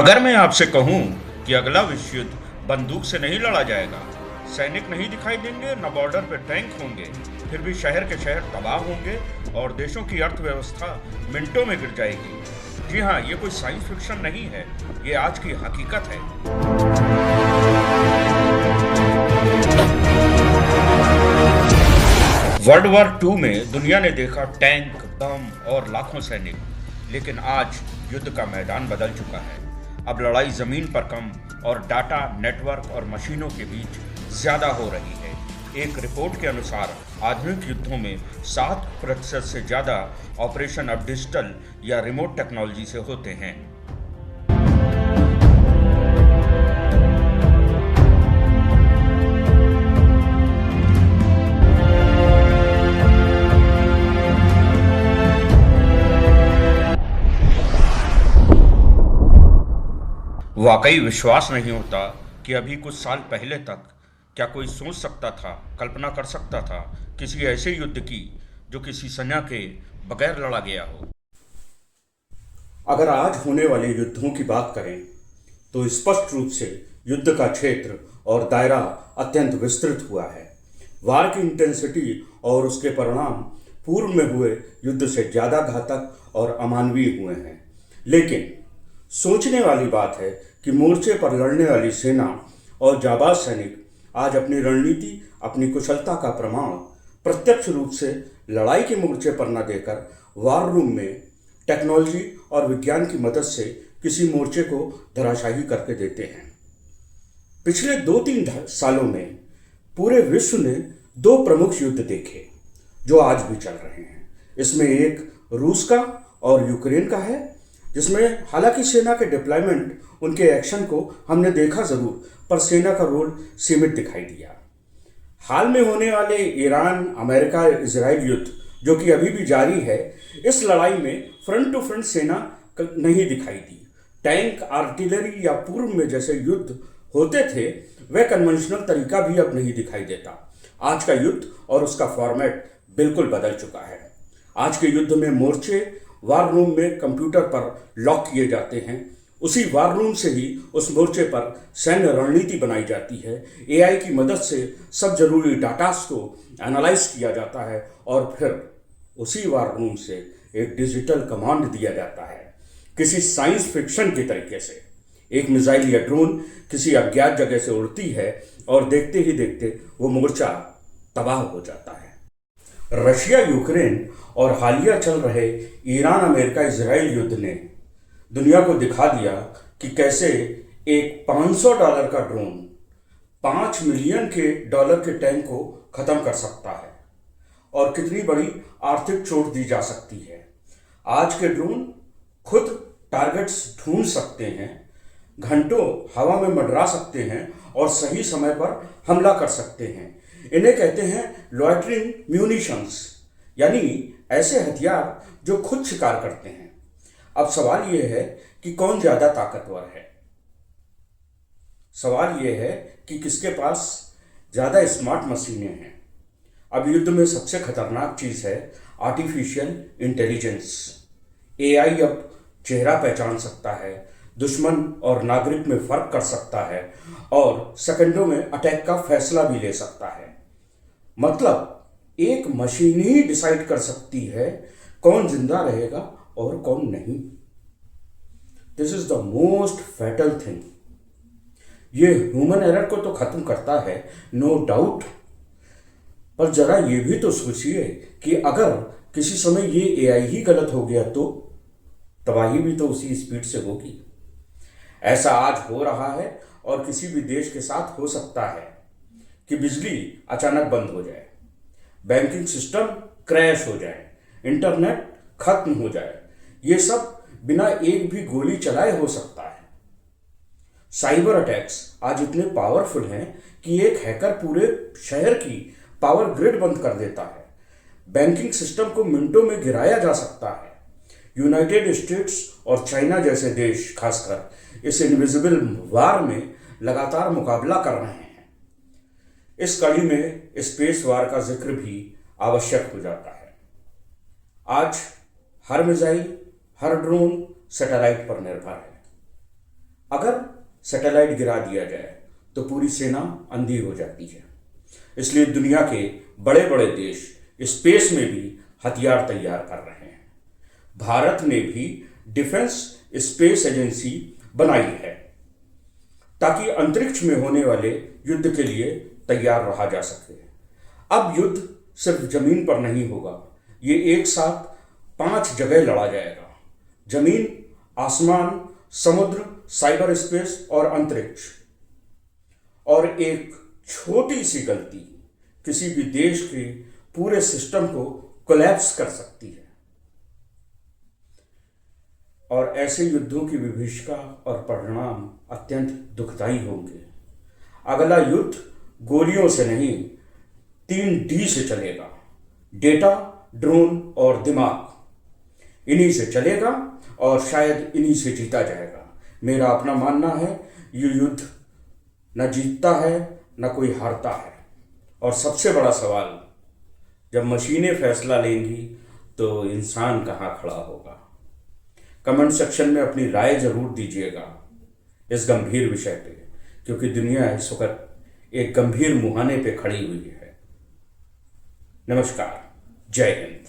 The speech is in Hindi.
अगर मैं आपसे कहूं कि अगला विश्व युद्ध बंदूक से नहीं लड़ा जाएगा, सैनिक नहीं दिखाई देंगे, न बॉर्डर पे टैंक होंगे, फिर भी शहर के शहर तबाह होंगे और देशों की अर्थव्यवस्था मिनटों में गिर जाएगी। जी हाँ, ये कोई साइंस फिक्शन नहीं है, ये आज की हकीकत है। वर्ल्ड वॉर टू में दुनिया ने देखा टैंक, बम और लाखों सैनिक, लेकिन आज युद्ध का मैदान बदल चुका है। अब लड़ाई जमीन पर कम और डाटा, नेटवर्क और मशीनों के बीच ज्यादा हो रही है। एक रिपोर्ट के अनुसार आधुनिक युद्धों में 7% से ज्यादा ऑपरेशन अब डिजिटल या रिमोट टेक्नोलॉजी से होते हैं। वाकई विश्वास नहीं होता कि अभी कुछ साल पहले तक क्या कोई सोच सकता था, कल्पना कर सकता था किसी ऐसे युद्ध की जो किसी सेना के बगैर लड़ा गया हो। अगर आज होने वाले युद्धों की बात करें तो स्पष्ट रूप से युद्ध का क्षेत्र और दायरा अत्यंत विस्तृत हुआ है। वार की इंटेंसिटी और उसके परिणाम पूर्व में हुए युद्ध से ज़्यादा घातक और अमानवीय हुए हैं। लेकिन सोचने वाली बात है कि मोर्चे पर लड़ने वाली सेना और जाबाज सैनिक आज अपनी रणनीति, अपनी कुशलता का प्रमाण प्रत्यक्ष रूप से लड़ाई के मोर्चे पर न देकर वार रूम में टेक्नोलॉजी और विज्ञान की मदद से किसी मोर्चे को धराशायी करके देते हैं। पिछले 2-3 सालों में पूरे विश्व ने 2 प्रमुख युद्ध देखे जो आज भी चल रहे हैं। इसमें एक रूस का और यूक्रेन का है, जिसमें हालांकि सेना के डिप्लॉयमेंट, उनके एक्शन को हमने देखा जरूर, पर सेना का रोल सीमित दिखाई दिया। हाल में होने वाले ईरान, अमेरिका, इजराइल युद्ध जो कि अभी भी जारी है, इस लड़ाई में फ्रंट टू फ्रंट सेना नहीं दिखाई दी। टैंक, आर्टिलरी या पूर्व में जैसे युद्ध होते थे वह कन्वेंशनल तरीका भी अब नहीं दिखाई देता। आज का युद्ध और उसका फॉर्मेट बिल्कुल बदल चुका है। आज के युद्ध में मोर्चे वार रूम में कंप्यूटर पर लॉक किए जाते हैं। उसी वार रूम से ही उस मोर्चे पर सैन्य रणनीति बनाई जाती है। एआई की मदद से सब जरूरी डाटास को एनालाइज किया जाता है और फिर उसी वार रूम से एक डिजिटल कमांड दिया जाता है, किसी साइंस फिक्शन के तरीके से। एक मिसाइल या ड्रोन किसी अज्ञात जगह से उड़ती है और देखते ही देखते वो मोर्चा तबाह हो जाता है। रशिया यूक्रेन और हालिया चल रहे ईरान, अमेरिका, इजराइल युद्ध ने दुनिया को दिखा दिया कि कैसे एक $500 का ड्रोन $5 मिलियन के टैंक को खत्म कर सकता है और कितनी बड़ी आर्थिक चोट दी जा सकती है। आज के ड्रोन खुद टारगेट्स ढूंढ सकते हैं, घंटों हवा में मंडरा सकते हैं और सही समय पर हमला कर सकते हैं। इन्हें कहते हैं लॉयटरिंग म्यूनिशंस, यानी ऐसे हथियार जो खुद शिकार करते हैं। अब सवाल यह है कि कौन ज्यादा ताकतवर है। सवाल यह है कि किसके पास ज्यादा स्मार्ट मशीनें हैं। अब युद्ध में सबसे खतरनाक चीज है आर्टिफिशियल इंटेलिजेंस। एआई अब चेहरा पहचान सकता है, दुश्मन और नागरिक में फर्क कर सकता है और सेकंडों में अटैक का फैसला भी ले सकता है। मतलब एक मशीन ही डिसाइड कर सकती है कौन जिंदा रहेगा और कौन नहीं। This is the most fatal thing. ये ह्यूमन एरर को तो खत्म करता है, नो डाउट, पर जरा ये भी तो सोचिए कि अगर किसी समय ये एआई ही गलत हो गया तो तबाही भी तो उसी स्पीड से होगी। ऐसा आज हो रहा है और किसी भी देश के साथ हो सकता है कि बिजली अचानक बंद हो जाए, बैंकिंग सिस्टम क्रैश हो जाए, इंटरनेट खत्म हो जाए। ये सब बिना एक भी गोली चलाए हो सकता है। साइबर अटैक्स आज इतने पावरफुल हैं कि एक हैकर पूरे शहर की पावर ग्रिड बंद कर देता है। बैंकिंग सिस्टम को मिनटों में गिराया जा सकता है। यूनाइटेड स्टेट्स और चाइना जैसे देश खासकर इस इनविजिबल वार में लगातार मुकाबला कर रहे हैं। इस कड़ी में स्पेस वार का जिक्र भी आवश्यक हो जाता है। आज हर मिसाइल, हर ड्रोन सैटेलाइट पर निर्भर है। अगर सैटेलाइट गिरा दिया जाए तो पूरी सेना अंधी हो जाती है। इसलिए दुनिया के बड़े बड़े देश स्पेस में भी हथियार तैयार कर रहे हैं। भारत ने भी डिफेंस स्पेस एजेंसी बनाई है ताकि अंतरिक्ष में होने वाले युद्ध के लिए तैयार रहा जा सके। अब युद्ध सिर्फ जमीन पर नहीं होगा, ये एक साथ 5 जगह लड़ा जाएगा: जमीन, आसमान, समुद्र, साइबर स्पेस और अंतरिक्ष। और एक छोटी सी गलती किसी भी देश के पूरे सिस्टम को कोलैप्स कर सकती है। और ऐसे युद्धों की विभीषिका और परिणाम अत्यंत दुखदायी होंगे। अगला युद्ध गोलियों से नहीं, 3D से चलेगा: डेटा, ड्रोन और दिमाग। इन्हीं से चलेगा और शायद इन्हीं से जीता जाएगा। मेरा अपना मानना है, ये युद्ध न जीतता है न कोई हारता है। और सबसे बड़ा सवाल, जब मशीनें फैसला लेंगी तो इंसान कहाँ खड़ा होगा? कमेंट सेक्शन में अपनी राय जरूर दीजिएगा इस गंभीर विषय पे, क्योंकि दुनिया इस वक्त एक गंभीर मुहाने पे खड़ी हुई है। नमस्कार, जय हिंद।